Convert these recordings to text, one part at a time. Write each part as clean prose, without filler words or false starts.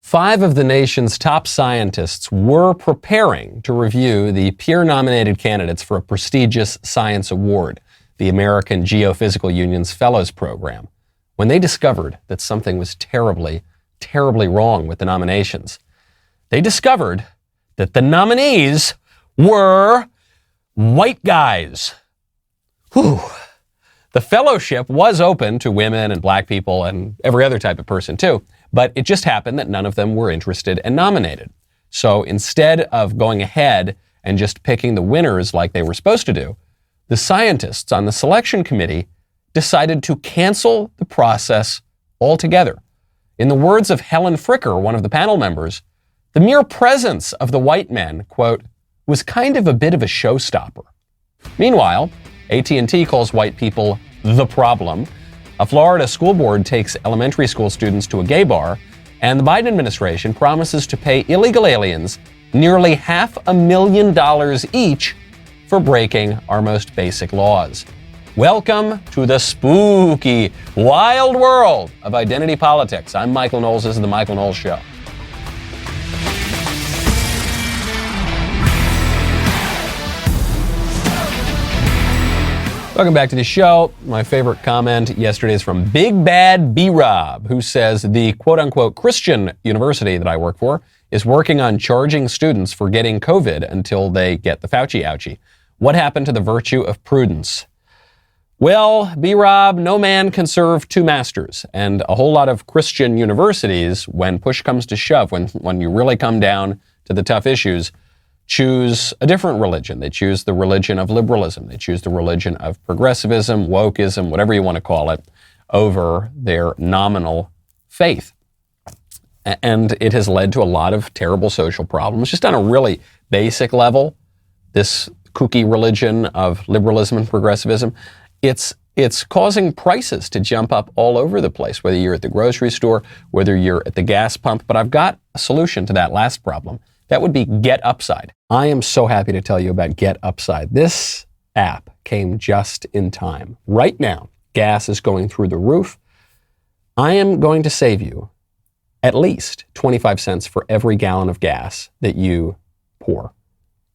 5 of the nation's top scientists were preparing to review the peer-nominated candidates for a prestigious science award, the American Geophysical Union's Fellows Program, when they discovered that something was terribly, terribly wrong with the nominations. They discovered that the nominees were white guys. Whew. The fellowship was open to women and black people and every other type of person too, but it just happened that none of them were interested and nominated. So instead of going ahead and just picking the winners like they were supposed to do, the scientists on the selection committee decided to cancel the process altogether. In the words of Helen Fricker, one of the panel members, the mere presence of the white men, quote, was kind of a bit of a showstopper. Meanwhile, AT&T calls white people the problem. A Florida school board takes elementary school students to a gay bar, and the Biden administration promises to pay illegal aliens nearly $500,000 each for breaking our most basic laws. Welcome to the spooky, wild world of identity politics. I'm Michael Knowles. This is The Michael Knowles Show. Welcome back to the show. My favorite comment yesterday is from Big Bad B-Rob, who says the quote-unquote Christian university that I work for is working on charging students for getting COVID until they get the Fauci ouchie. What happened to the virtue of prudence? Well, B-Rob, no man can serve two masters. And a whole lot of Christian universities, when push comes to shove, when you really come down to the tough issues, choose a different religion. They choose the religion of liberalism. They choose the religion of progressivism, wokeism, whatever you want to call it, over their nominal faith. And it has led to a lot of terrible social problems. Just on a really basic level, this kooky religion of liberalism and progressivism, it's causing prices to jump up all over the place, whether you're at the grocery store, whether you're at the gas pump. But I've got a solution to that last problem. That would be Get Upside. I am so happy to tell you about Get Upside. This app came just in time. Right now, gas is going through the roof. I am going to save you at least 25 cents for every gallon of gas that you pour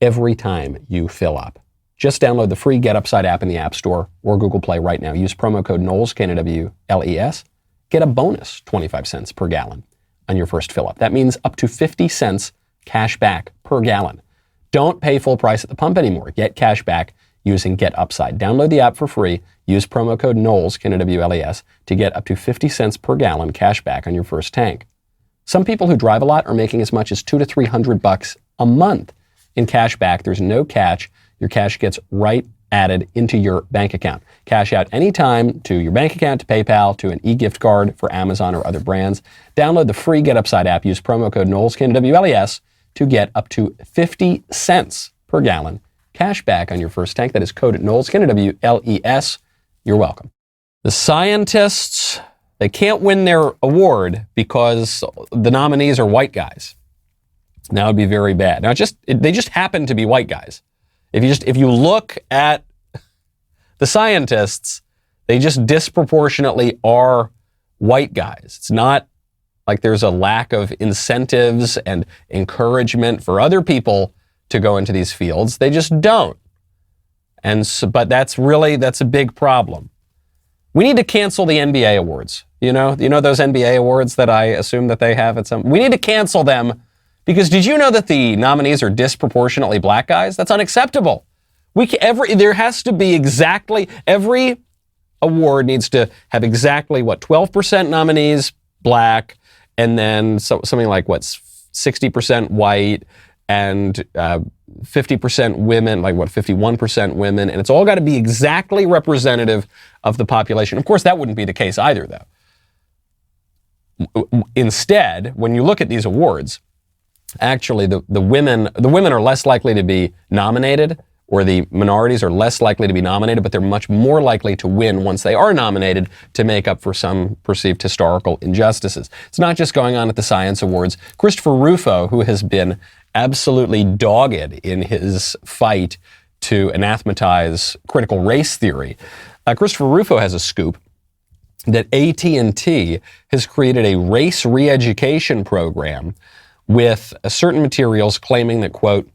every time you fill up. Just download the free Get Upside app in the App Store or Google Play right now. Use promo code Knowles, K-N-W-L-E-S. Get a bonus 25 cents per gallon on your first fill up. That means up to 50 cents cash back per gallon. Don't pay full price at the pump anymore. Get cash back using Get Upside. Download the app for free. Use promo code Knowles, K-N-W-L-E-S, to get up to 50 cents per gallon cash back on your first tank. Some people who drive a lot are making as much as $200 to $300 a month in cash back. There's no catch. Your cash gets right added into your bank account. Cash out anytime to your bank account, to PayPal, to an e-gift card for Amazon or other brands. Download the free Get Upside app. Use promo code Knowles, K-N-W-L-E-S, to get up to 50 cents per gallon cash back on your first tank. That is code Knowles, K-N-W-L-E-S. You're welcome. The scientists, they can't win their award because the nominees are white guys. That would be very bad. Now, they just happen to be white guys. If you look at the scientists, they just disproportionately are white guys. It's not like there's a lack of incentives and encouragement for other people to go into these fields. They just don't. But that's a big problem. We need to cancel the NBA awards. You know those NBA awards that I assume that they have at some. We need to cancel them because did you know that the nominees are disproportionately black guys? That's unacceptable. There has to be every award needs to have exactly 12% nominees black, and then something like 60% white and 50% women, 51% women, and it's all got to be exactly representative of the population. Of course, that wouldn't be the case either, though. Instead, when you look at these awards, actually the women are less likely to be nominated, or the minorities are less likely to be nominated, but they're much more likely to win once they are nominated to make up for some perceived historical injustices. It's not just going on at the Science Awards. Christopher Rufo, who has been absolutely dogged in his fight to anathematize critical race theory, Christopher Rufo has a scoop. that AT&T has created a race re-education program with certain materials claiming that, quote,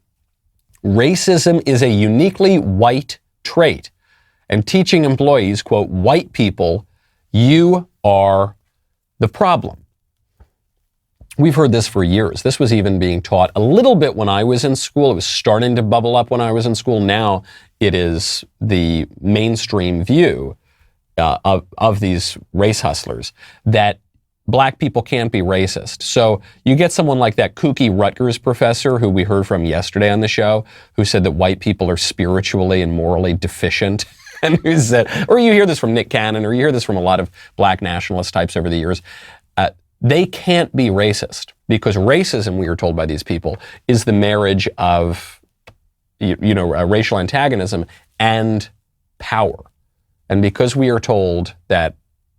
racism is a uniquely white trait, and teaching employees, quote, white people, you are the problem. We've heard this for years. This was even being taught a little bit when I was in school. It was starting to bubble up when I was in school. Now it is the mainstream view of these race hustlers that black people can't be racist. So you get someone like that kooky Rutgers professor who we heard from yesterday on the show, who said that white people are spiritually and morally deficient. And who said, or you hear this from Nick Cannon, or you hear this from a lot of black nationalist types over the years. They can't be racist, because racism, we are told by these people, is the marriage of, racial antagonism and power. And because we are told that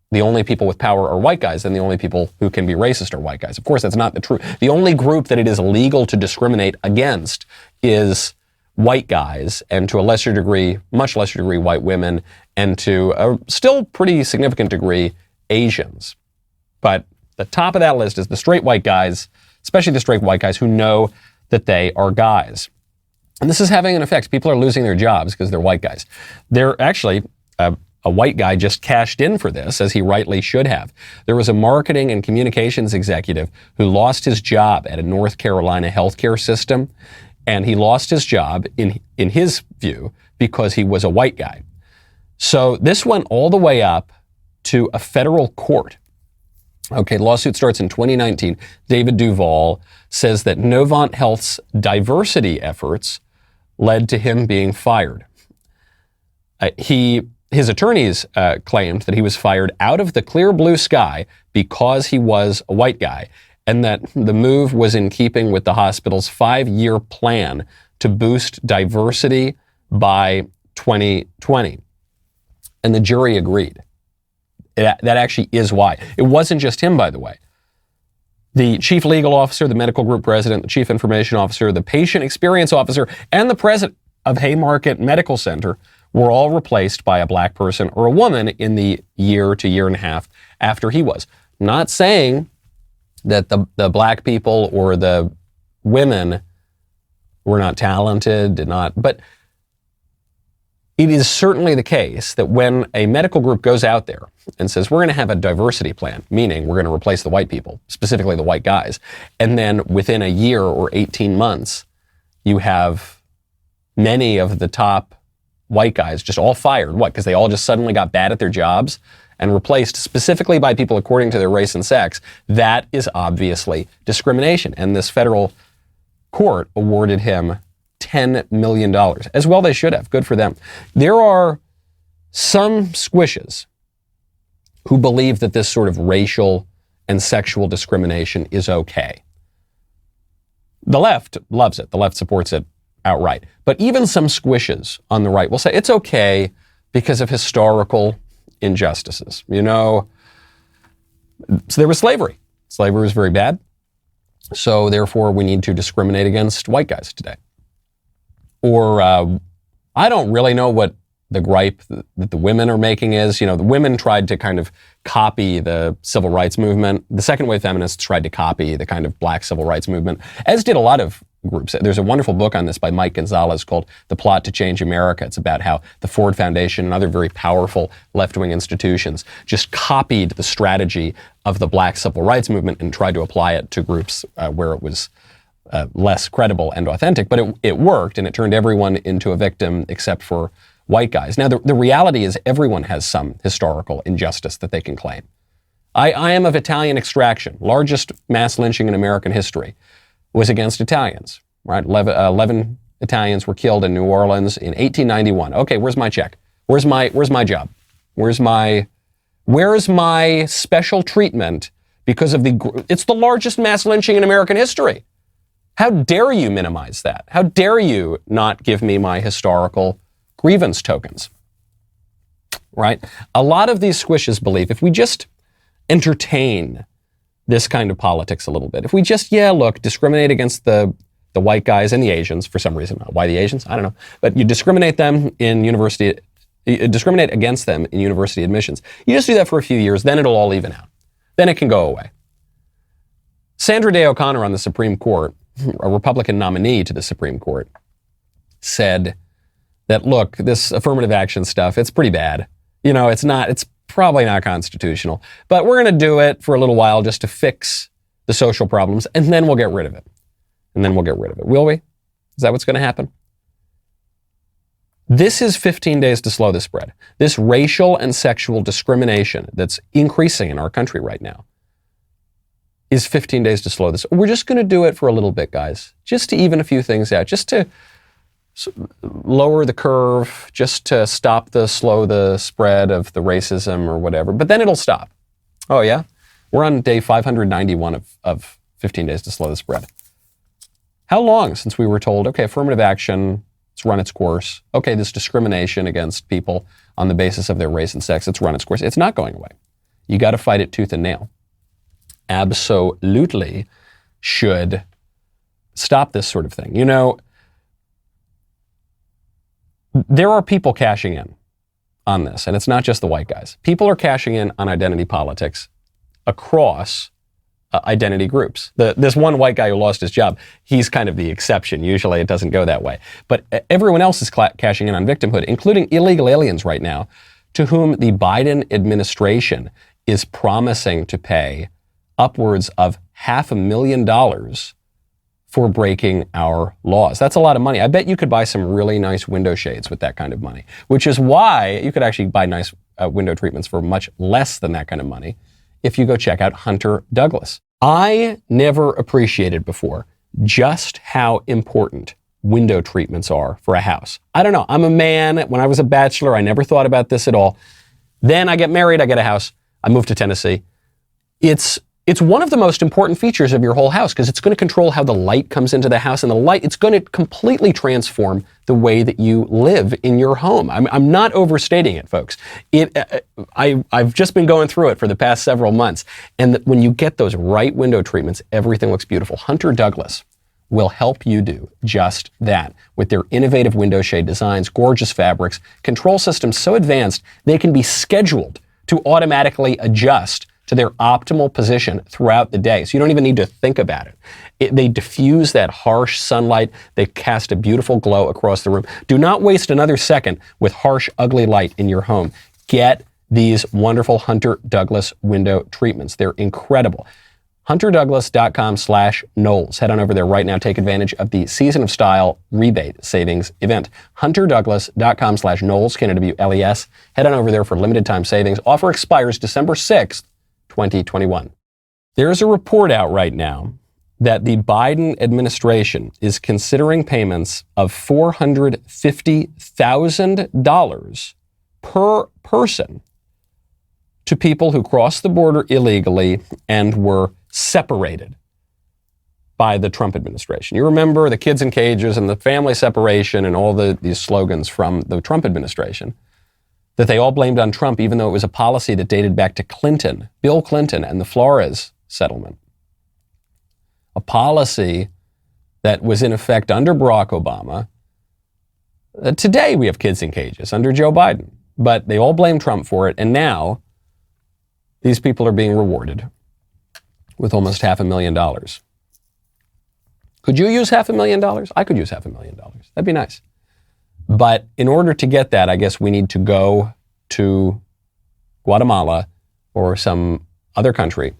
the only people with power are white guys, then the only people who can be racist are white guys. Of course, that's not the truth. The only group that it is illegal to discriminate against is white guys, and to a lesser degree, much lesser degree, white women, and to a still pretty significant degree, Asians. But the top of that list is the straight white guys, especially the straight white guys who know that they are guys. And this is having an effect. People are losing their jobs because they're white guys. They're actually, a white guy just cashed in for this, as he rightly should have. There was a marketing and communications executive who lost his job at a North Carolina healthcare system, and he lost his job, in his view, because he was a white guy. So this went all the way up to a federal court. Okay, lawsuit starts in 2019. David Duvall says that Novant Health's diversity efforts led to him being fired. His attorneys claimed that he was fired out of the clear blue sky because he was a white guy, and that the move was in keeping with the hospital's 5-year plan to boost diversity by 2020. And the jury agreed. That actually is why. It wasn't just him, by the way. The chief legal officer, the medical group president, the chief information officer, the patient experience officer, and the president of Haymarket Medical Center were all replaced by a black person or a woman in the year to year and a half after he was. Not saying that the black people or the women were not talented, but it is certainly the case that when a medical group goes out there and says, we're going to have a diversity plan, meaning we're going to replace the white people, specifically the white guys, and then within a year or 18 months, you have many of the top white guys just all fired. What? Because they all just suddenly got bad at their jobs and replaced specifically by people according to their race and sex. That is obviously discrimination. And this federal court awarded him $10 million. As well they should have. Good for them. There are some squishes who believe that this sort of racial and sexual discrimination is okay. The left loves it. The left supports it outright. But even some squishes on the right will say it's okay because of historical injustices. So there was slavery. Slavery was very bad. So therefore we need to discriminate against white guys today. Or I don't really know what the gripe that the women are making is. The women tried to kind of copy the civil rights movement. The second wave feminists tried to copy the kind of black civil rights movement, as did a lot of groups. There's a wonderful book on this by Mike Gonzalez called The Plot to Change America. It's about how the Ford Foundation and other very powerful left-wing institutions just copied the strategy of the black civil rights movement and tried to apply it to groups where it was less credible and authentic, but it worked, and it turned everyone into a victim except for white guys. Now, the reality is everyone has some historical injustice that they can claim. I am of Italian extraction. Largest mass lynching in American history was against Italians, right? 11 Italians were killed in New Orleans in 1891. Okay, where's my check? Where's my job? Where's my special treatment because of it's the largest mass lynching in American history. How dare you minimize that? How dare you not give me my historical grievance tokens? Right? A lot of these squishes believe if we just entertain this kind of politics a little bit, if we just, discriminate against the white guys and the Asians for some reason. Why the Asians? I don't know. But you discriminate them in university discriminate against them in university admissions. You just do that for a few years, then it'll all even out. Then it can go away. Sandra Day O'Connor on the Supreme Court, a Republican nominee to the Supreme Court, said that, look, this affirmative action stuff, it's pretty bad. It's probably not constitutional, but we're going to do it for a little while just to fix the social problems, and then we'll get rid of it. Will we? Is that what's going to happen? This is 15 days to slow the spread. This racial and sexual discrimination that's increasing in our country right now is 15 days to slow this. We're just going to do it for a little bit, guys, just to even a few things out, just to lower the curve, just to slow the spread of the racism or whatever. But then it'll stop. Oh, yeah? We're on day 591 of 15 days to slow the spread. How long since we were told, okay, affirmative action, it's run its course. Okay, this discrimination against people on the basis of their race and sex, it's run its course. It's not going away. You got to fight it tooth and nail. Absolutely should stop this sort of thing. There are people cashing in on this, and it's not just the white guys. People are cashing in on identity politics across identity groups. This one white guy who lost his job, he's kind of the exception. Usually it doesn't go that way. But everyone else is cashing in on victimhood, including illegal aliens right now, to whom the Biden administration is promising to pay upwards of $500,000 for breaking our laws. That's a lot of money. I bet you could buy some really nice window shades with that kind of money, which is why you could actually buy nice window treatments for much less than that kind of money if you go check out Hunter Douglas. I never appreciated before just how important window treatments are for a house. I don't know. I'm a man. When I was a bachelor, I never thought about this at all. Then I get married, I get a house. I moved to Tennessee. It's one of the most important features of your whole house because it's going to control how the light comes into the house, and it's going to completely transform the way that you live in your home. I'm not overstating it, folks. I've just been going through it for the past several months, and when you get those right window treatments, everything looks beautiful. Hunter Douglas will help you do just that with their innovative window shade designs, gorgeous fabrics, control systems so advanced they can be scheduled to automatically adjust to their optimal position throughout the day. So you don't even need to think about it. They diffuse that harsh sunlight. They cast a beautiful glow across the room. Do not waste another second with harsh, ugly light in your home. Get these wonderful Hunter Douglas window treatments. They're incredible. HunterDouglas.com/Knowles. Head on over there right now. Take advantage of the Season of Style rebate savings event. HunterDouglas.com/Knowles, Knowles. Head on over there for limited time savings. Offer expires December 6th, 2021. There's a report out right now that the Biden administration is considering payments of $450,000 per person to people who crossed the border illegally and were separated by the Trump administration. You remember the kids in cages and the family separation and all these slogans from the Trump administration that they all blamed on Trump, even though it was a policy that dated back to Clinton, Bill Clinton, and the Flores settlement. A policy that was in effect under Barack Obama. Today we have kids in cages under Joe Biden, but they all blame Trump for it, and now these people are being rewarded with almost $500,000. Could you use $500,000? I could use $500,000. That'd be nice. But in order to get that, I guess we need to go to Guatemala or some other country,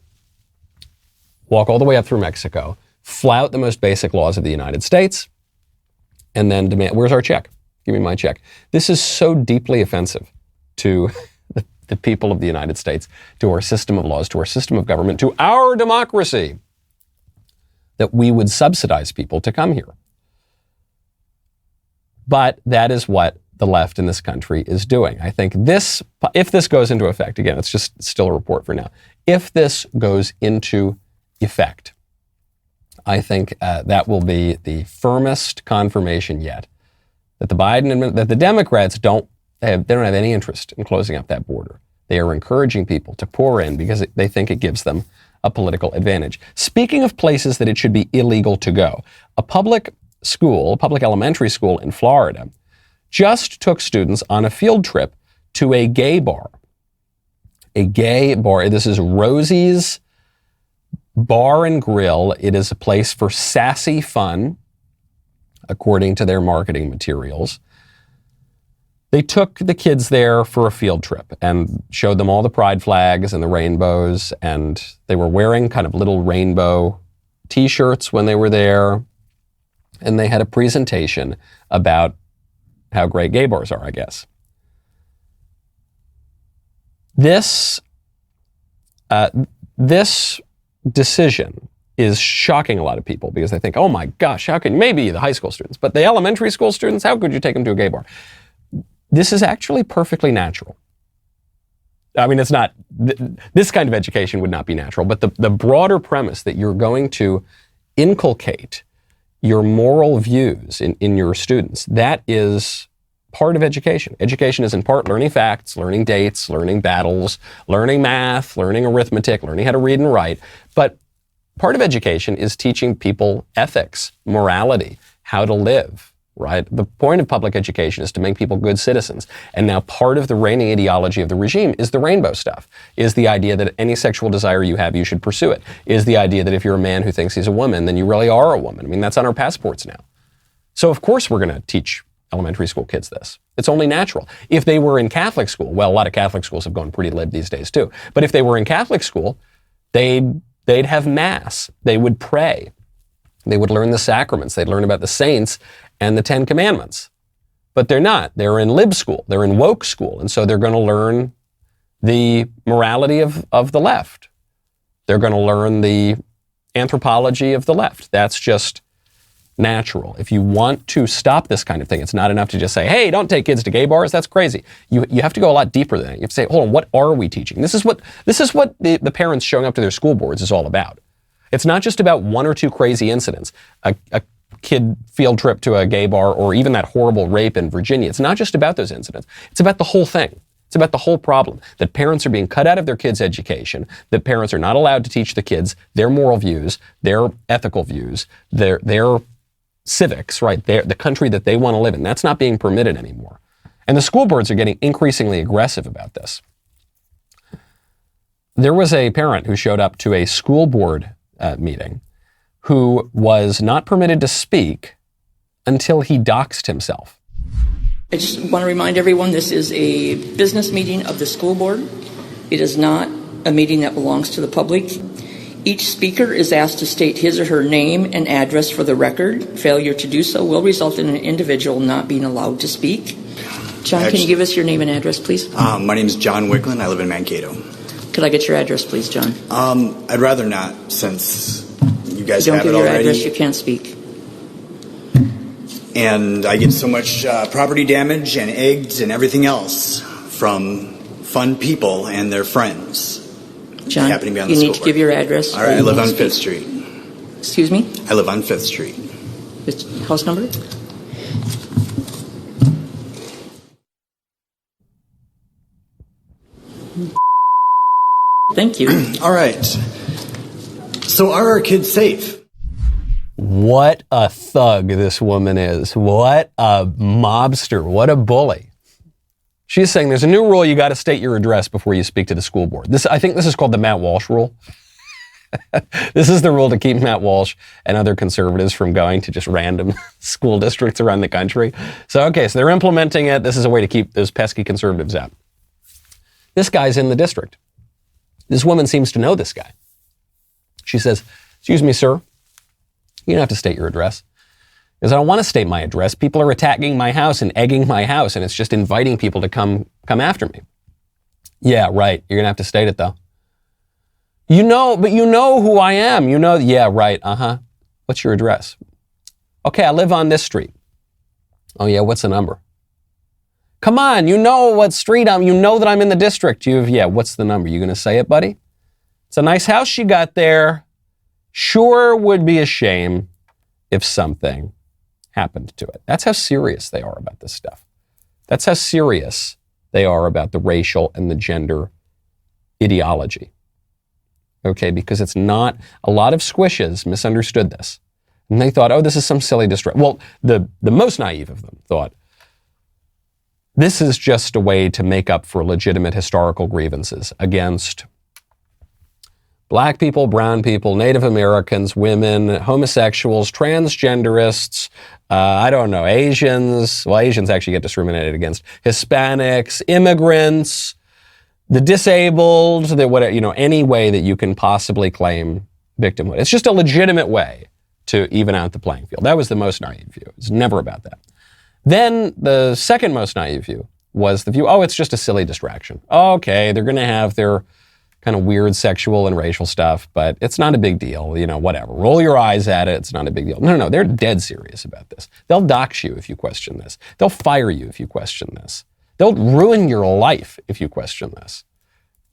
walk all the way up through Mexico, flout the most basic laws of the United States, and then demand, where's our check? Give me my check. This is so deeply offensive to the people of the United States, to our system of laws, to our system of government, to our democracy, that we would subsidize people to come here. But that is what the left in this country is doing. I think if this goes into effect, again, it's just still a report for now. If this goes into effect, I think that will be the firmest confirmation yet that the Democrats don't have any interest in closing up that border. They are encouraging people to pour in because they think it gives them a political advantage. Speaking of places that it should be illegal to go, a public elementary school in Florida just took students on a field trip to a gay bar. A gay bar. This is Rosie's Bar and Grill. It is a place for sassy fun, according to their marketing materials. They took the kids there for a field trip and showed them all the pride flags and the rainbows, and they were wearing kind of little rainbow t-shirts when they were there, and they had a presentation about how great gay bars are, I guess. This decision is shocking a lot of people because they think, oh my gosh, how can, maybe the high school students, but the elementary school students, how could you take them to a gay bar? This is actually perfectly natural. I mean, it's not, this kind of education would not be natural, but the broader premise that you're going to inculcate your moral views in your students, that is part of education. Education is in part learning facts, learning dates, learning battles, learning math, learning arithmetic, learning how to read and write. But part of education is teaching people ethics, morality, how to live. Right? The point of public education is to make people good citizens. And now part of the reigning ideology of the regime is the rainbow stuff, is the idea that any sexual desire you have, you should pursue it, is the idea that if you're a man who thinks he's a woman, then you really are a woman. I mean, that's on our passports now. So of course we're going to teach elementary school kids this. It's only natural. If they were in Catholic school, well, a lot of Catholic schools have gone pretty lib these days too. But if they were in Catholic school, they'd have mass. They would pray. They would learn the sacraments. They'd learn about the saints and the 10 Commandments. But they're not. They're in lib school. They're in woke school. And so they're going to learn the morality of the left. They're going to learn the anthropology of the left. That's just natural. If you want to stop this kind of thing, it's not enough to just say, hey, don't take kids to gay bars. That's crazy. You have to go a lot deeper than that. You have to say, hold on, what are we teaching? This is what the parents showing up to their school boards is all about. It's not just about one or two crazy incidents. A kid field trip to a gay bar, or even that horrible rape in Virginia. It's not just about those incidents. It's about the whole thing. It's about the whole problem, that parents are being cut out of their kids' education, that parents are not allowed to teach the kids their moral views, their ethical views, their civics, right? The country that they want to live in. That's not being permitted anymore. And the school boards are getting increasingly aggressive about this. There was a parent who showed up to a school board meeting who was not permitted to speak until he doxed himself. I just want to remind everyone this is a business meeting of the school board. It is not a meeting that belongs to the public. Each speaker is asked to state his or her name and address for the record. Failure to do so will result in an individual not being allowed to speak. John, can you give us your name and address, please? My name is John Wicklund. I live in Mankato. Could I get your address, please, John? I'd rather not, since you guys Don't have give it your already. address, you can't speak. And I get so much property damage and eggs and everything else from fun people and their friends. John, happening to be on you the need to school give board. your address. All right, I live on 5th Street. Excuse me? I live on 5th Street. House number? Thank you. All right. So are our kids safe? What a thug this woman is. What a mobster. What a bully. She's saying there's a new rule, you got to state your address before you speak to the school board. I think this is called the Matt Walsh rule. This is the rule to keep Matt Walsh and other conservatives from going to just random school districts around the country. So they're implementing it. This is a way to keep those pesky conservatives out. This guy's in the district. This woman seems to know this guy. She says, excuse me, sir, you don't have to state your address. Because I don't want to state my address. People are attacking my house and egging my house, and it's just inviting people to come after me. Yeah, right. You're going to have to state it, though. But you know who I am. Yeah, right. Uh-huh. What's your address? Okay, I live on this street. Oh, yeah, what's the number? Come on, you know what street you know that I'm in the district. What's the number? You going to say it, buddy? It's a nice house you got there. Sure would be a shame if something happened to it. That's how serious they are about this stuff. That's how serious they are about the racial and the gender ideology. Okay, because it's not, a lot of squishes misunderstood this. And they thought, oh, this is some silly distraction. Well, the most naive of them thought, This is just a way to make up for legitimate historical grievances against Black people, brown people, Native Americans, women, homosexuals, transgenderists, Asians. Well, Asians actually get discriminated against. Hispanics, immigrants, the disabled, any way that you can possibly claim victimhood. It's just a legitimate way to even out the playing field. That was the most naive view. It's never about that. Then the second most naive view was the view, it's just a silly distraction. Okay, they're going to have their kind of weird sexual and racial stuff, but it's not a big deal, whatever. Roll your eyes at it, it's not a big deal. No, they're dead serious about this. They'll dox you if you question this. They'll fire you if you question this. They'll ruin your life if you question this.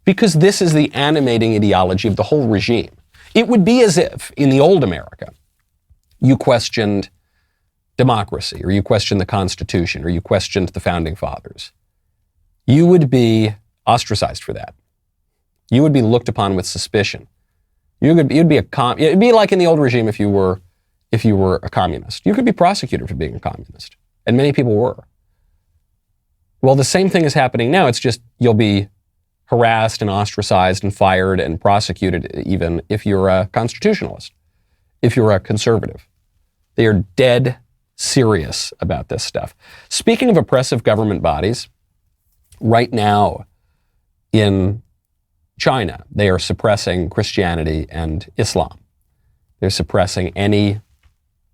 Because this is the animating ideology of the whole regime. It would be as if, in the old America, you questioned democracy, or you questioned the Constitution, or you questioned the Founding Fathers. You would be ostracized for that. You would be looked upon with suspicion. It'd be like in the old regime if you were a communist. You could be prosecuted for being a communist, and many people were. Well, the same thing is happening now. It's just you'll be harassed and ostracized and fired and prosecuted even if you're a constitutionalist, if you're a conservative. They are dead serious about this stuff. Speaking of oppressive government bodies, right now in China, they are suppressing Christianity and Islam. They're suppressing any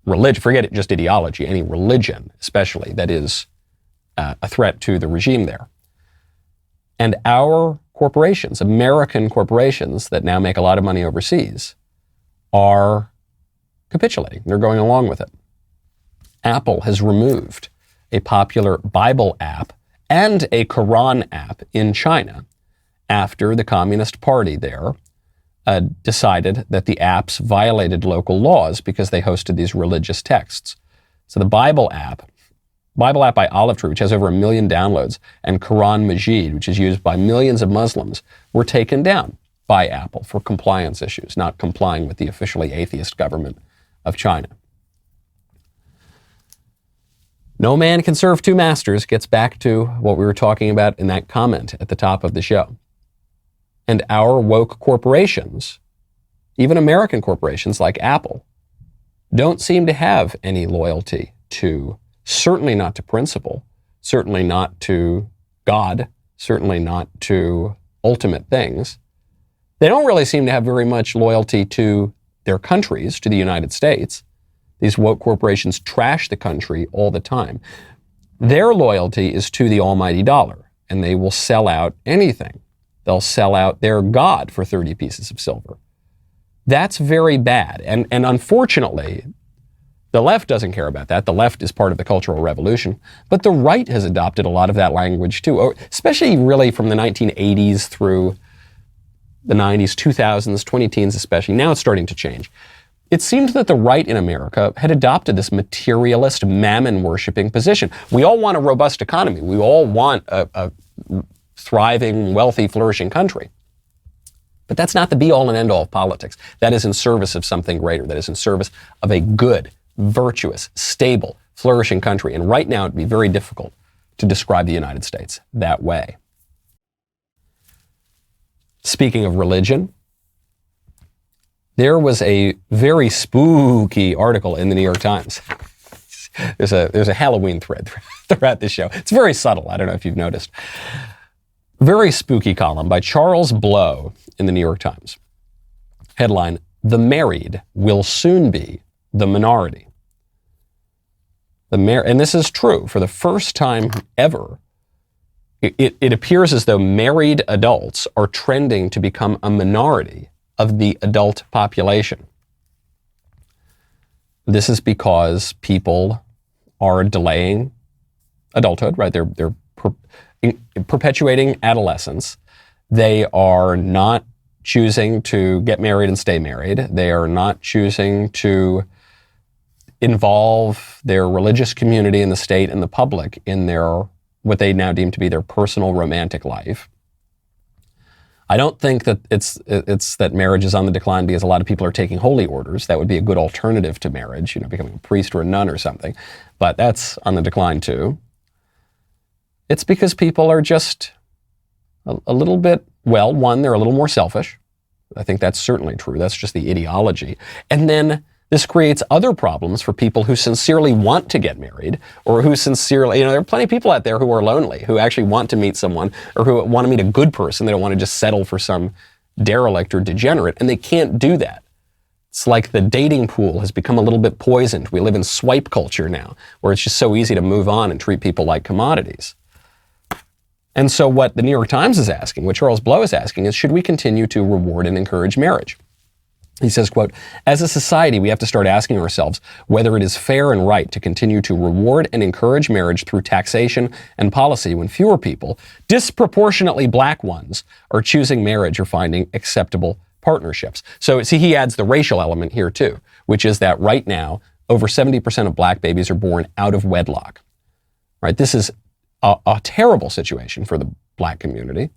religion, forget it, just ideology, any religion, especially, that is a threat to the regime there. And our corporations, American corporations that now make a lot of money overseas, are capitulating. They're going along with it. Apple has removed a popular Bible app and a Quran app in China after the Communist Party there decided that the apps violated local laws because they hosted these religious texts. So the Bible app by Olive Tree, which has over 1 million downloads, and Quran Majid, which is used by millions of Muslims, were taken down by Apple for compliance issues, not complying with the officially atheist government of China. No man can serve two masters gets back to what we were talking about in that comment at the top of the show. And our woke corporations, even American corporations like Apple, don't seem to have any loyalty to, certainly not to principle, certainly not to God, certainly not to ultimate things. They don't really seem to have very much loyalty to their countries, to the United States. These woke corporations trash the country all the time. Their loyalty is to the almighty dollar, and they will sell out anything. They'll sell out their God for 30 pieces of silver. That's very bad. And unfortunately, the left doesn't care about that. The left is part of the Cultural Revolution. But the right has adopted a lot of that language too, especially really from the 1980s through the 90s, 2000s, 2010s especially. Now it's starting to change. It seemed that the right in America had adopted this materialist, mammon-worshipping position. We all want a robust economy. We all want a thriving, wealthy, flourishing country. But that's not the be-all and end-all of politics. That is in service of something greater. That is in service of a good, virtuous, stable, flourishing country. And right now, it'd be very difficult to describe the United States that way. Speaking of religion, there was a very spooky article in the New York Times. There's a Halloween thread throughout this show. It's very subtle. I don't know if you've noticed. Very spooky column by Charles Blow in the New York Times. Headline, "The married will soon be the minority." And this is true. For the first time ever, it appears as though married adults are trending to become a minority of the adult population. This is because people are delaying adulthood, right? They're perpetuating adolescence. They are not choosing to get married and stay married. They are not choosing to involve their religious community and the state and the public in their, what they now deem to be their personal romantic life. I don't think that it's that marriage is on the decline because a lot of people are taking holy orders. That would be a good alternative to marriage, becoming a priest or a nun or something. But that's on the decline too. It's because people are just a little bit, well, one, they're a little more selfish. I think that's certainly true. That's just the ideology. And then this creates other problems for people who sincerely want to get married, or who sincerely, there are plenty of people out there who are lonely, who actually want to meet someone, or who want to meet a good person. They don't want to just settle for some derelict or degenerate, and they can't do that. It's like the dating pool has become a little bit poisoned. We live in swipe culture now, where it's just so easy to move on and treat people like commodities. And so what the New York Times is asking, what Charles Blow is asking, is should we continue to reward and encourage marriage? He says, quote, as a society, we have to start asking ourselves whether it is fair and right to continue to reward and encourage marriage through taxation and policy when fewer people, disproportionately black ones, are choosing marriage or finding acceptable partnerships. So see, he adds the racial element here too, which is that right now, over 70% of black babies are born out of wedlock. Right? This is a terrible situation for the black community.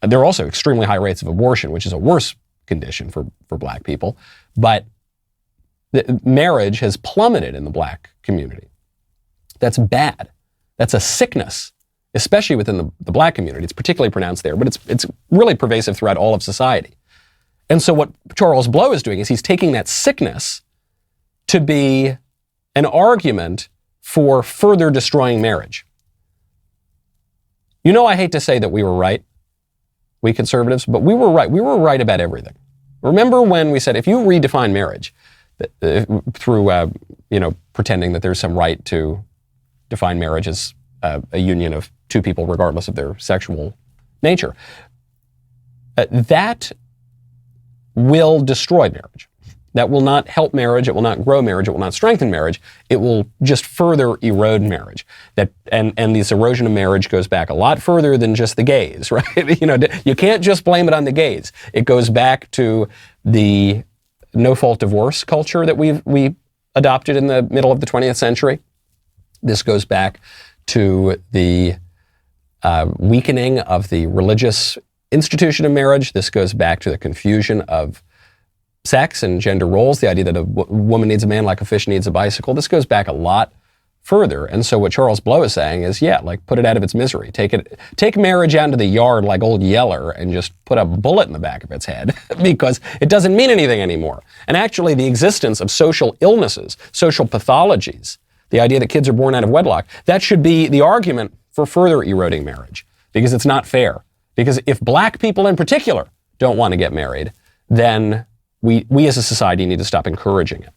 There are also extremely high rates of abortion, which is a worse condition for black people. But marriage has plummeted in the black community. That's bad. That's a sickness, especially within the black community. It's particularly pronounced there, but it's really pervasive throughout all of society. And so what Charles Blow is doing is he's taking that sickness to be an argument for further destroying marriage. I hate to say that we were right, we conservatives, but we were right. We were right about everything. Remember when we said if you redefine marriage through, pretending that there's some right to define marriage as a union of two people regardless of their sexual nature, that will destroy marriage. That will not help marriage. It will not grow marriage. It will not strengthen marriage. It will just further erode marriage. And this erosion of marriage goes back a lot further than just the gays, right? You can't just blame it on the gays. It goes back to the no-fault divorce culture that we adopted in the middle of the 20th century. This goes back to the weakening of the religious institution of marriage. This goes back to the confusion of sex and gender roles, the idea that a woman needs a man like a fish needs a bicycle. This goes back a lot further. And so what Charles Blow is saying is, put it out of its misery. Take marriage out into the yard like old Yeller and just put a bullet in the back of its head because it doesn't mean anything anymore. And actually the existence of social illnesses, social pathologies, the idea that kids are born out of wedlock, that should be the argument for further eroding marriage because it's not fair. Because if black people in particular don't want to get married, then we as a society need to stop encouraging it.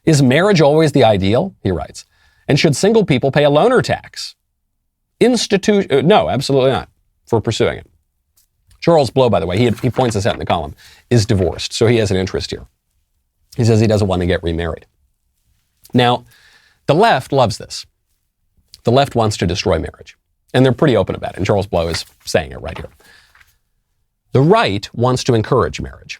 Is marriage always the ideal? He writes. And should single people pay a loaner tax? No, absolutely not, for pursuing it. Charles Blow, by the way, he points this out in the column, is divorced, so he has an interest here. He says he doesn't want to get remarried. Now, the left loves this. The left wants to destroy marriage, and they're pretty open about it, and Charles Blow is saying it right here. The right wants to encourage marriage.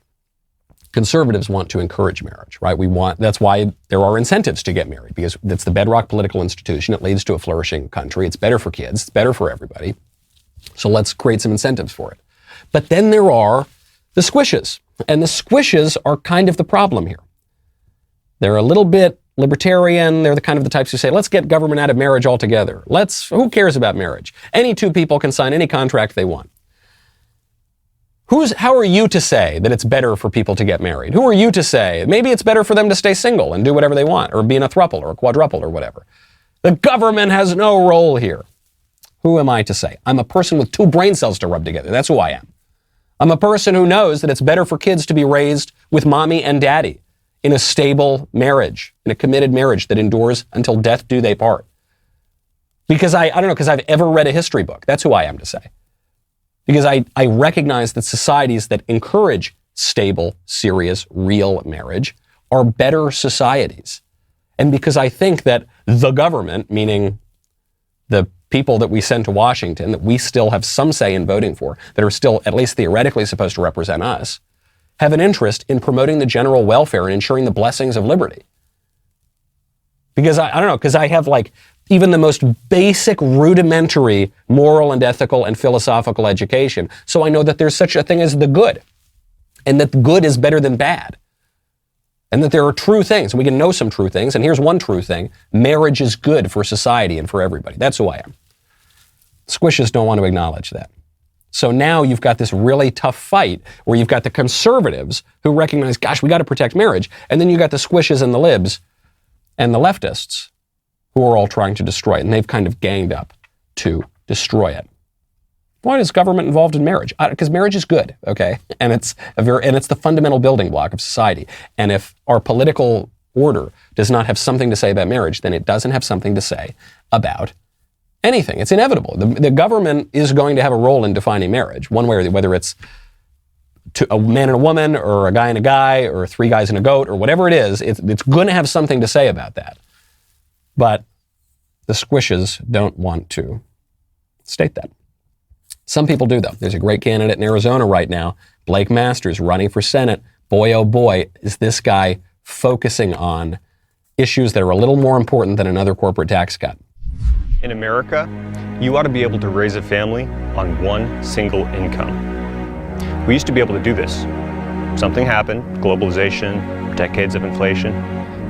Conservatives want to encourage marriage, right? That's why there are incentives to get married, because that's the bedrock political institution. It leads to a flourishing country. It's better for kids. It's better for everybody. So let's create some incentives for it. But then there are the squishes, and the squishes are kind of the problem here. They're a little bit libertarian. They're the types who say, let's get government out of marriage altogether. Who cares about marriage? Any two people can sign any contract they want. How are you to say that it's better for people to get married? Who are you to say maybe it's better for them to stay single and do whatever they want, or be in a throuple or a quadruple or whatever? The government has no role here. Who am I to say? I'm a person with two brain cells to rub together. That's who I am. I'm a person who knows that it's better for kids to be raised with mommy and daddy in a stable marriage, in a committed marriage that endures until death do they part. Because because I've ever read a history book. That's who I am to say. Because I recognize that societies that encourage stable, serious, real marriage are better societies. And because I think that the government, meaning the people that we send to Washington, that we still have some say in voting for, that are still at least theoretically supposed to represent us, have an interest in promoting the general welfare and ensuring the blessings of liberty. Because because I have even the most basic, rudimentary moral and ethical and philosophical education. So I know that there's such a thing as the good, and that good is better than bad, and that there are true things, and we can know some true things. And here's one true thing: marriage is good for society and for everybody. That's who I am. Squishes don't want to acknowledge that. So now you've got this really tough fight where you've got the conservatives who recognize, gosh, we got to protect marriage. And then you got the squishes and the libs and the leftists who are all trying to destroy it. And they've kind of ganged up to destroy it. Why is government involved in marriage? Because marriage is good, okay? And it's the fundamental building block of society. And if our political order does not have something to say about marriage, then it doesn't have something to say about anything. It's inevitable. The government is going to have a role in defining marriage, one way or the other, whether it's to a man and a woman, or a guy and a guy, or three guys and a goat, or whatever it is. It's going to have something to say about that. But the squishes don't want to state that. Some people do, though. There's a great candidate in Arizona right now, Blake Masters, running for Senate. Boy, oh boy, is this guy focusing on issues that are a little more important than another corporate tax cut. In America, you ought to be able to raise a family on one single income. We used to be able to do this. Something happened, globalization, decades of inflation.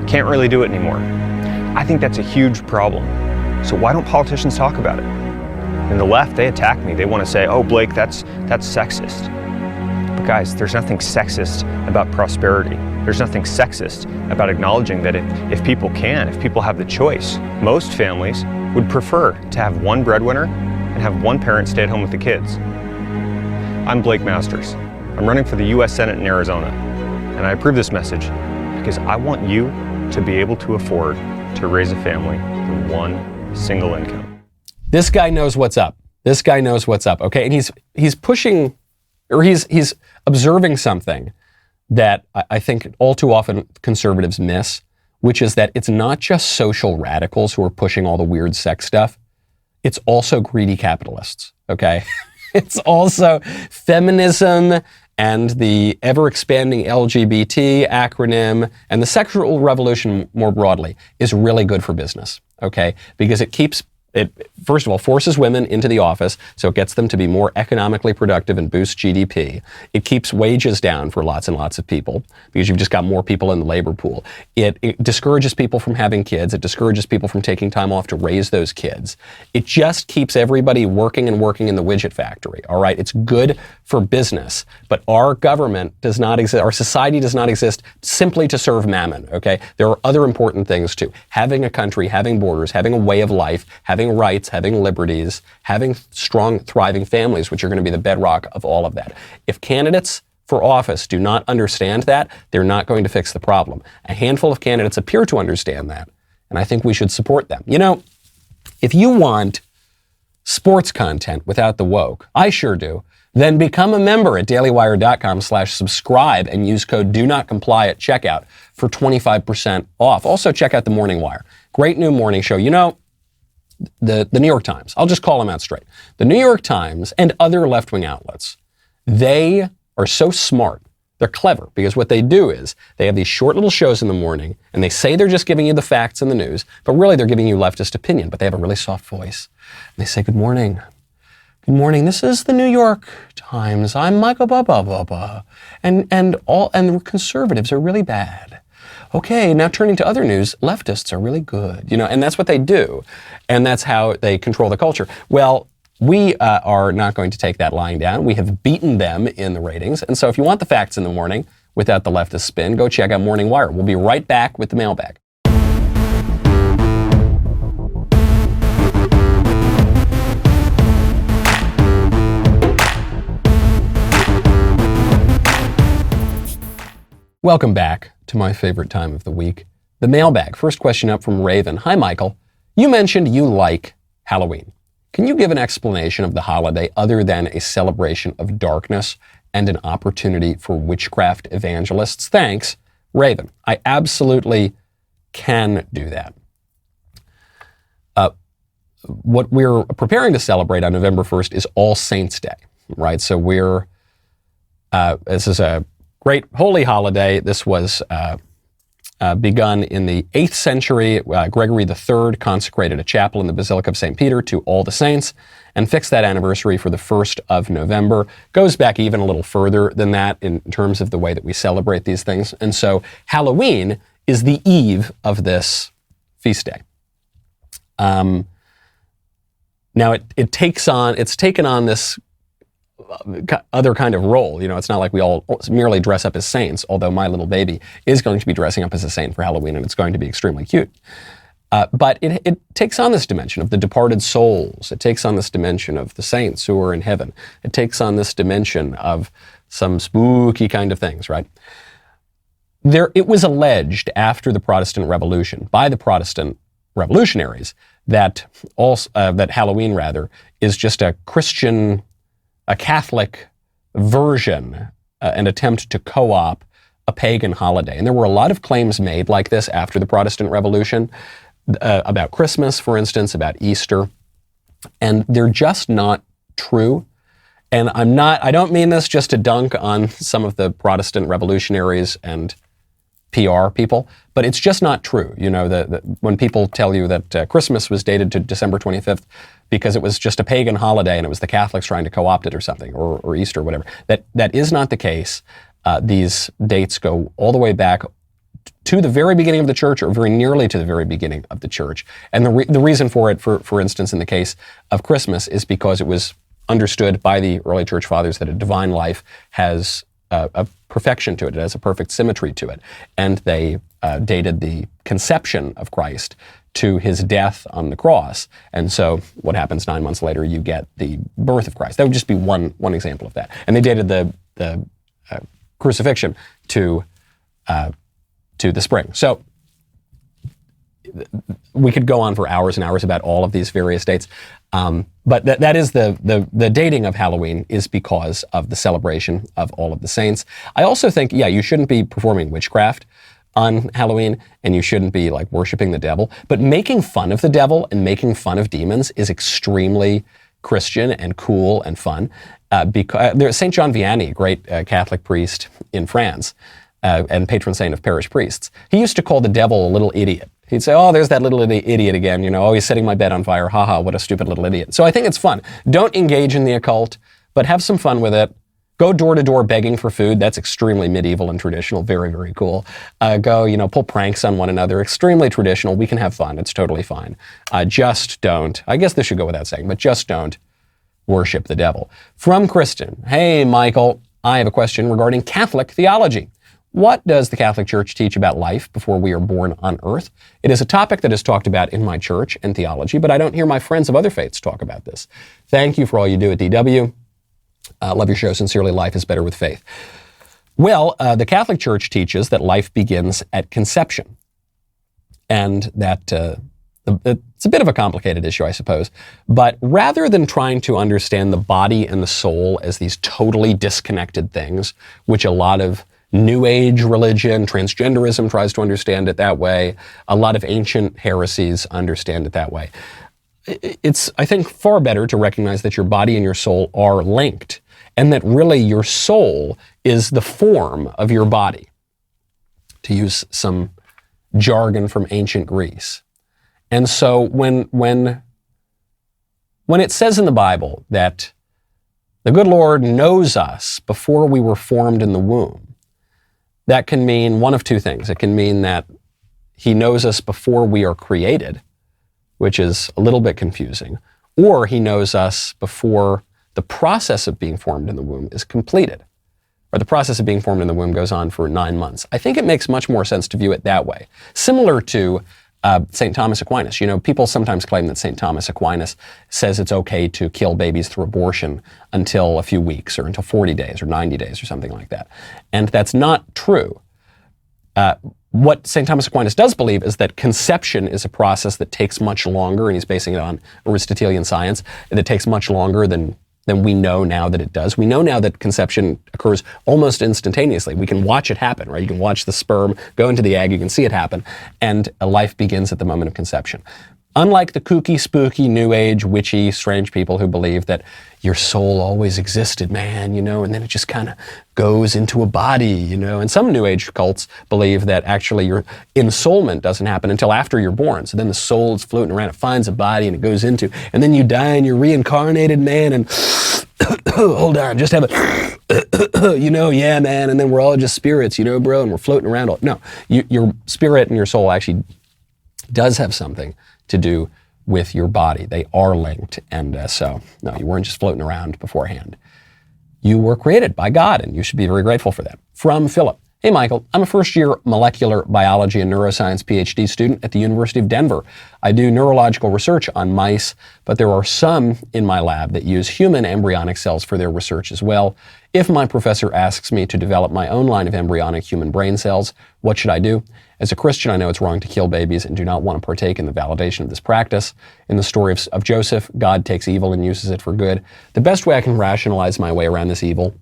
Can't really do it anymore. I think that's a huge problem. So why don't politicians talk about it? And the left, they attack me. They want to say, oh, Blake, that's sexist. But guys, there's nothing sexist about prosperity. There's nothing sexist about acknowledging that if people have the choice, most families would prefer to have one breadwinner and have one parent stay at home with the kids. I'm Blake Masters. I'm running for the U.S. Senate in Arizona, and I approve this message because I want you to be able to afford to raise a family with one single income. This guy knows what's up. This guy knows what's up, okay? And he's pushing, or he's observing something that I think all too often conservatives miss, which is that it's not just social radicals who are pushing all the weird sex stuff. It's also greedy capitalists, okay? It's also feminism and the ever-expanding LGBT acronym and the sexual revolution more broadly is really good for business, okay? Because it, first of all, forces women into the office, so it gets them to be more economically productive and boosts GDP. It keeps wages down for lots and lots of people because you've just got more people in the labor pool. It discourages people from having kids. It discourages people from taking time off to raise those kids. It just keeps everybody working and working in the widget factory, all right? It's good for business, but our government does not exist, our society does not exist simply to serve mammon, okay? There are other important things too. Having a country, having borders, having a way of life, having rights, having liberties, having strong, thriving families, which are going to be the bedrock of all of that. If candidates for office do not understand that, they're not going to fix the problem. A handful of candidates appear to understand that, and I think we should support them. You know, if you want sports content without the woke, I sure do, then become a member at dailywire.com/subscribe and use code DONOTCOMPLY at checkout for 25% off. Also, check out the Morning Wire. Great new morning show. You know, the New York Times, I'll just call them out straight. The New York Times and other left-wing outlets, they are so smart. They're clever because what they do is they have these short little shows in the morning and they say they're just giving you the facts and the news, but really they're giving you leftist opinion, but they have a really soft voice. And they say, good morning. Good morning. This is the New York Times. I'm Michael Baba. And the conservatives are really bad. Okay, now turning to other news, leftists are really good, you know, and that's what they do. And that's how they control the culture. Well, we are not going to take that lying down. We have beaten them in the ratings. And so if you want the facts in the morning without the leftist spin, go check out Morning Wire. We'll be right back with the mailbag. Welcome back to my favorite time of the week, the mailbag. First question up from Raven. Hi, Michael. You mentioned you like Halloween. Can you give an explanation of the holiday other than a celebration of darkness and an opportunity for witchcraft evangelists? Thanks, Raven. I absolutely can do that. What we're preparing to celebrate on November 1st is All Saints' Day, right? So this is a great holy holiday. This was begun in the 8th century. Gregory III consecrated a chapel in the Basilica of St. Peter to all the saints and fixed that anniversary for the 1st of November. Goes back even a little further than that in terms of the way that we celebrate these things. And so Halloween is the eve of this feast day. Now it's taken on this other kind of role. It's not like we all merely dress up as saints, although my little baby is going to be dressing up as a saint for Halloween, and it's going to be extremely cute. But it takes on this dimension of the departed souls. It takes on this dimension of the saints who are in heaven. It takes on this dimension of some spooky kind of things, right? It was alleged after the Protestant Revolution by the Protestant revolutionaries that Halloween is just a Catholic version, an attempt to co-opt a pagan holiday. And there were a lot of claims made like this after the Protestant Revolution, about Christmas, for instance, about Easter, and they're just not true. And I don't mean this just to dunk on some of the Protestant revolutionaries and PR people, but it's just not true. When people tell you that Christmas was dated to December 25th because it was just a pagan holiday and it was the Catholics trying to co-opt it or something, or Easter, or whatever, that is not the case. These dates go all the way back to the very beginning of the church, or very nearly to the very beginning of the church. And the reason for it, for instance, in the case of Christmas, is because it was understood by the early church fathers that a divine life has a perfection to it. It has a perfect symmetry to it. And they dated the conception of Christ to his death on the cross. And so what happens 9 months later, you get the birth of Christ. That would just be one example of that. And they dated the crucifixion to the spring. So we could go on for hours and hours about all of these various dates. But that is the dating of Halloween is because of the celebration of all of the saints. I also think, you shouldn't be performing witchcraft on Halloween, and you shouldn't be like worshiping the devil. But making fun of the devil and making fun of demons is extremely Christian and cool and fun. Because there's Saint John Vianney, great Catholic priest in France, and patron saint of parish priests. He used to call the devil a little idiot. He'd say, oh, there's that little idiot again, he's setting my bed on fire, haha, what a stupid little idiot. So I think it's fun. Don't engage in the occult, but have some fun with it. Go door to door begging for food. That's extremely medieval and traditional, very, very cool. Go, pull pranks on one another, extremely traditional. We can have fun, it's totally fine. Just don't, I guess this should go without saying, but just don't worship the devil. From Kristen, hey, Michael, I have a question regarding Catholic theology. What does the Catholic Church teach about life before we are born on earth? It is a topic that is talked about in my church and theology, but I don't hear my friends of other faiths talk about this. Thank you for all you do at DW. Love your show. Sincerely, life is better with faith. Well, the Catholic Church teaches that life begins at conception, and that it's a bit of a complicated issue, I suppose. But rather than trying to understand the body and the soul as these totally disconnected things, which a lot of New Age religion, transgenderism tries to understand it that way. A lot of ancient heresies understand it that way. It's, I think, far better to recognize that your body and your soul are linked, and that really your soul is the form of your body, to use some jargon from ancient Greece. And so when it says in the Bible that the good Lord knows us before we were formed in the womb, that can mean one of two things. It can mean that he knows us before we are created, which is a little bit confusing, or he knows us before the process of being formed in the womb is completed, or the process of being formed in the womb goes on for 9 months. I think it makes much more sense to view it that way. Similar to St. Thomas Aquinas. People sometimes claim that St. Thomas Aquinas says it's okay to kill babies through abortion until a few weeks, or until 40 days or 90 days or something like that. And that's not true. What St. Thomas Aquinas does believe is that conception is a process that takes much longer, and he's basing it on Aristotelian science, and it takes much longer than we know now that it does. We know now that conception occurs almost instantaneously. We can watch it happen, right? You can watch the sperm go into the egg, you can see it happen, and a life begins at the moment of conception. Unlike the kooky, spooky, new age, witchy, strange people who believe that your soul always existed, man, and then it just kind of goes into a body, And some new age cults believe that actually your ensoulment doesn't happen until after you're born. So then the soul is floating around, it finds a body and it goes into, and then you die and you're reincarnated, man, and hold on, just have a, yeah, man, and then we're all just spirits, bro, and we're floating around. No, your spirit and your soul actually does have something to do with your body. They are linked. And so, no, you weren't just floating around beforehand. You were created by God, and you should be very grateful for that. From Philip. Hey, Michael, I'm a first-year molecular biology and neuroscience PhD student at the University of Denver. I do neurological research on mice, but there are some in my lab that use human embryonic cells for their research as well. If my professor asks me to develop my own line of embryonic human brain cells, what should I do? As a Christian, I know it's wrong to kill babies and do not want to partake in the validation of this practice. In the story of Joseph, God takes evil and uses it for good. The best way I can rationalize my way around this evil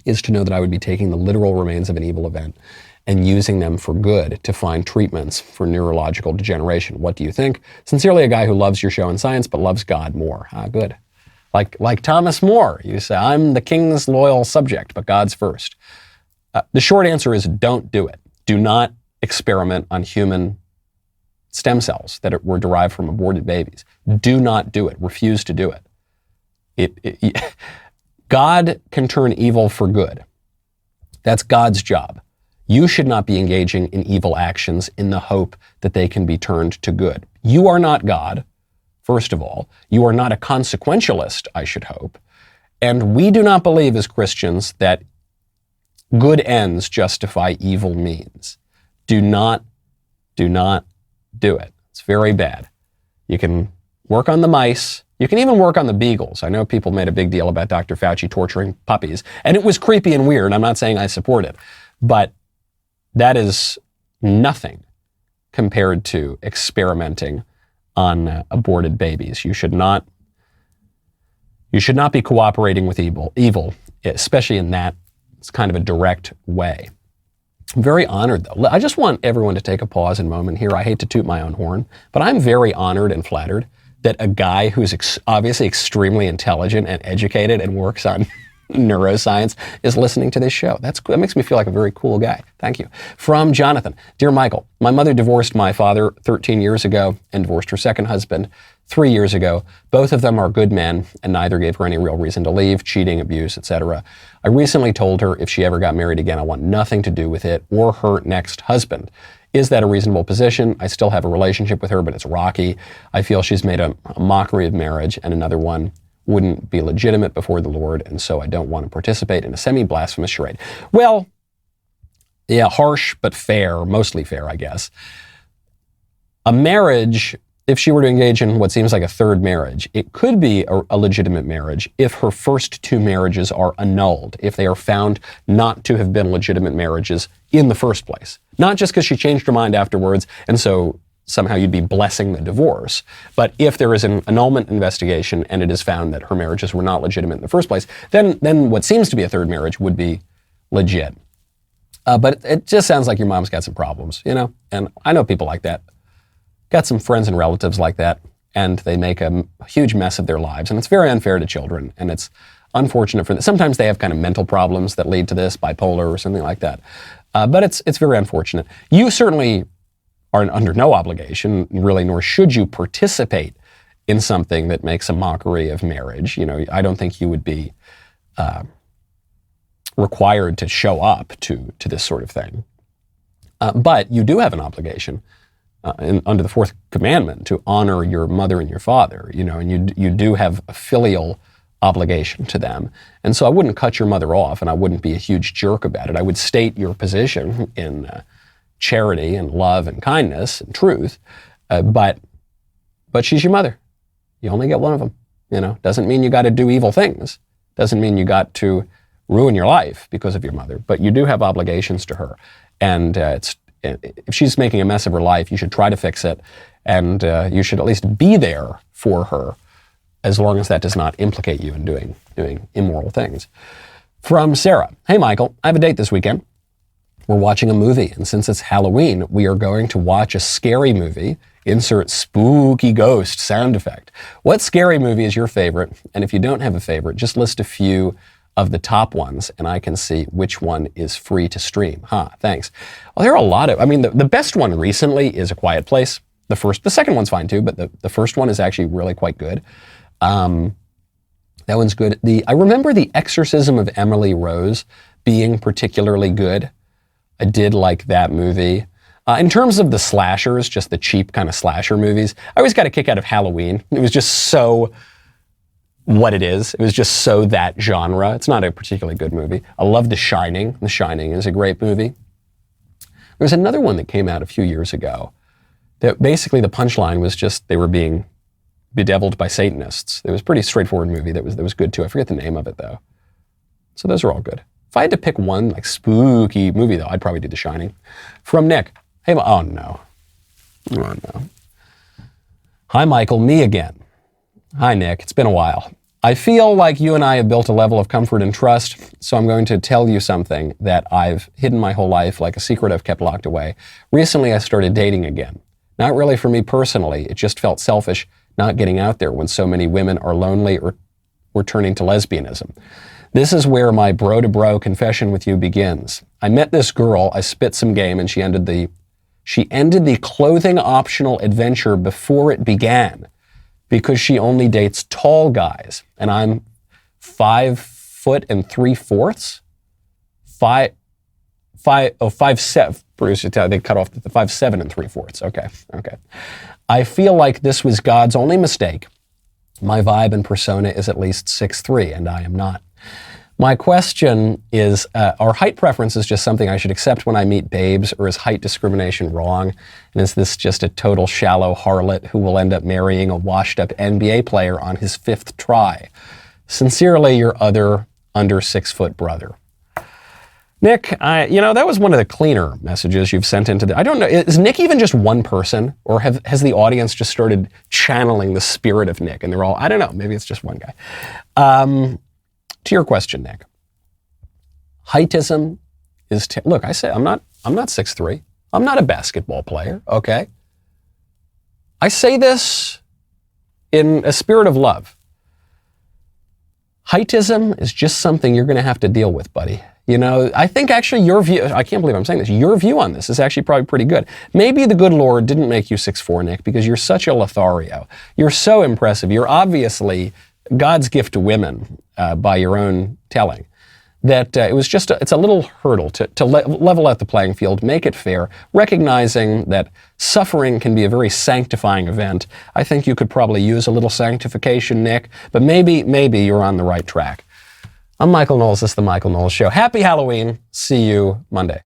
is to know that I would be taking the literal remains of an evil event and using them for good to find treatments for neurological degeneration. What do you think? Sincerely, a guy who loves your show and science, but loves God more. Good. Like Thomas More, you say, I'm the king's loyal subject, but God's first. The short answer is don't do it. Do not experiment on human stem cells that were derived from aborted babies. Do not do it. Refuse to do it. God can turn evil for good. That's God's job. You should not be engaging in evil actions in the hope that they can be turned to good. You are not God, first of all. You are not a consequentialist, I should hope. And we do not believe as Christians that good ends justify evil means. Do not do it. It's very bad. You can work on the mice. You can even work on the beagles. I know people made a big deal about Dr. Fauci torturing puppies, and it was creepy and weird. I'm not saying I support it, but that is nothing compared to experimenting on aborted babies. You should not be cooperating with evil, especially in that it's kind of a direct way. I'm very honored, though. I just want everyone to take a pause and moment here. I hate to toot my own horn, but I'm very honored and flattered that a guy who's obviously extremely intelligent and educated and works on neuroscience is listening to this show. That makes me feel like a very cool guy. Thank you. From Jonathan. Dear Michael, my mother divorced my father 13 years ago and divorced her second husband 3 years ago. Both of them are good men, and neither gave her any real reason to leave, cheating, abuse, etc. I recently told her if she ever got married again, I want nothing to do with it or her next husband. Is that a reasonable position? I still have a relationship with her, but it's rocky. I feel she's made a mockery of marriage, and another one wouldn't be legitimate before the Lord, and so I don't want to participate in a semi-blasphemous charade. Well, yeah, harsh but fair, mostly fair, I guess. A marriage, if she were to engage in what seems like a third marriage, it could be a legitimate marriage if her first two marriages are annulled, if they are found not to have been legitimate marriages in the first place. Not just because she changed her mind afterwards, and so somehow you'd be blessing the divorce. But if there is an annulment investigation and it is found that her marriages were not legitimate in the first place, then what seems to be a third marriage would be legit. But it just sounds like your mom's got some problems, and I know people like that. Got some friends and relatives like that, and they make a huge mess of their lives, and it's very unfair to children, and it's unfortunate for them. Sometimes they have kind of mental problems that lead to this, bipolar or something like that. But it's very unfortunate. You certainly are under no obligation, really, nor should you participate in something that makes a mockery of marriage. I don't think you would be required to show up to this sort of thing. But you do have an obligation under the fourth commandment to honor your mother and your father, and you do have a filial obligation to them. And so I wouldn't cut your mother off, and I wouldn't be a huge jerk about it. I would state your position in charity and love and kindness and truth, but she's your mother. You only get one of them. Doesn't mean you got to do evil things. Doesn't mean you got to ruin your life because of your mother, but you do have obligations to her. And if she's making a mess of her life, you should try to fix it, and you should at least be there for her, as long as that does not implicate you in doing immoral things. From Sarah. Hey, Michael, I have a date this weekend. We're watching a movie, and since it's Halloween, we are going to watch a scary movie. Insert spooky ghost sound effect. What scary movie is your favorite? And if you don't have a favorite, just list a few of the top ones, and I can see which one is free to stream. Thanks. Well, there are a lot of, the best one recently is A Quiet Place. The second one's fine too, but the first one is actually really quite good. That one's good. I remember The Exorcism of Emily Rose being particularly good. I did like that movie. In terms of the slashers, just the cheap kind of slasher movies, I always got a kick out of Halloween. It was just so what it is. It was just so that genre. It's not a particularly good movie. I love The Shining. The Shining is a great movie. There's another one that came out a few years ago that basically the punchline was just they were being bedeviled by Satanists. It was a pretty straightforward movie that was good too. I forget the name of it though. So those are all good. If I had to pick one like spooky movie though, I'd probably do The Shining. From Nick. Hey, oh no. Oh no. Hi Michael, me again. Hi Nick, it's been a while. I feel like you and I have built a level of comfort and trust, so I'm going to tell you something that I've hidden my whole life, like a secret I've kept locked away. Recently I started dating again. Not really for me personally, it just felt selfish not getting out there when so many women are lonely or turning to lesbianism. This is where my bro-to-bro confession with you begins. I met this girl, I spit some game, and she ended the clothing optional adventure before it began because she only dates tall guys, and I'm 5 foot and 3/4. 5'7". Producer, they cut off the 5'7" and 3/4. Okay. I feel like this was God's only mistake. My vibe and persona is at least 6'3", and I am not. My question is, are height preferences just something I should accept when I meet babes, or is height discrimination wrong? And is this just a total shallow harlot who will end up marrying a washed-up NBA player on his 5th try? Sincerely, your other under 6-foot brother. Nick, that was one of the cleaner messages you've sent into I don't know, is Nick even just one person? Or has the audience just started channeling the spirit of Nick? And they're all, I don't know, maybe it's just one guy. To your question, Nick. Heightism is, look, I say I'm not 6'3". I'm not a basketball player, okay? I say this in a spirit of love. Heightism is just something you're going to have to deal with, buddy. I think actually your view, I can't believe I'm saying this, your view on this is actually probably pretty good. Maybe the good Lord didn't make you 6'4", Nick, because you're such a Lothario. You're so impressive. You're obviously God's gift to women, by your own telling, that it's a little hurdle to level out the playing field, make it fair, recognizing that suffering can be a very sanctifying event. I think you could probably use a little sanctification, Nick, but maybe you're on the right track. I'm Michael Knowles. This is The Michael Knowles Show. Happy Halloween. See you Monday.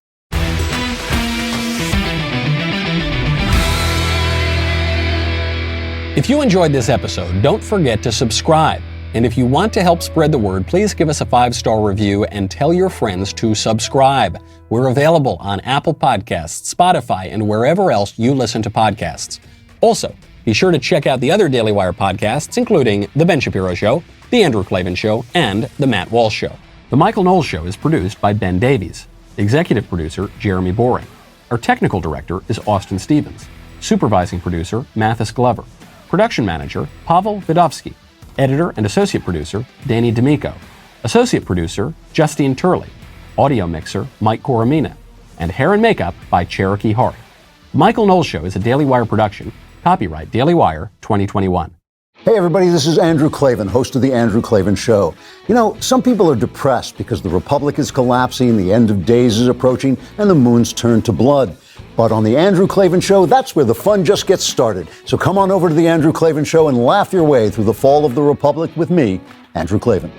If you enjoyed this episode, don't forget to subscribe. And if you want to help spread the word, please give us a 5-star review and tell your friends to subscribe. We're available on Apple Podcasts, Spotify, and wherever else you listen to podcasts. Also, be sure to check out the other Daily Wire podcasts, including The Ben Shapiro Show, The Andrew Klavan Show, and The Matt Walsh Show. The Michael Knowles Show is produced by Ben Davies. Executive producer, Jeremy Boring. Our technical director is Austin Stevens. Supervising producer, Mathis Glover. Production manager, Pavel Vidovsky. Editor and associate producer, Danny D'Amico. Associate producer, Justine Turley. Audio mixer, Mike Coromina. And hair and makeup by Cherokee Hart. The Michael Knowles Show is a Daily Wire production. Copyright Daily Wire 2021. Hey everybody, this is Andrew Klavan, host of The Andrew Klavan Show. Some people are depressed because the Republic is collapsing, the end of days is approaching, and the moon's turned to blood. But on The Andrew Klavan Show, that's where the fun just gets started. So come on over to The Andrew Klavan Show and laugh your way through the fall of the Republic with me, Andrew Klavan.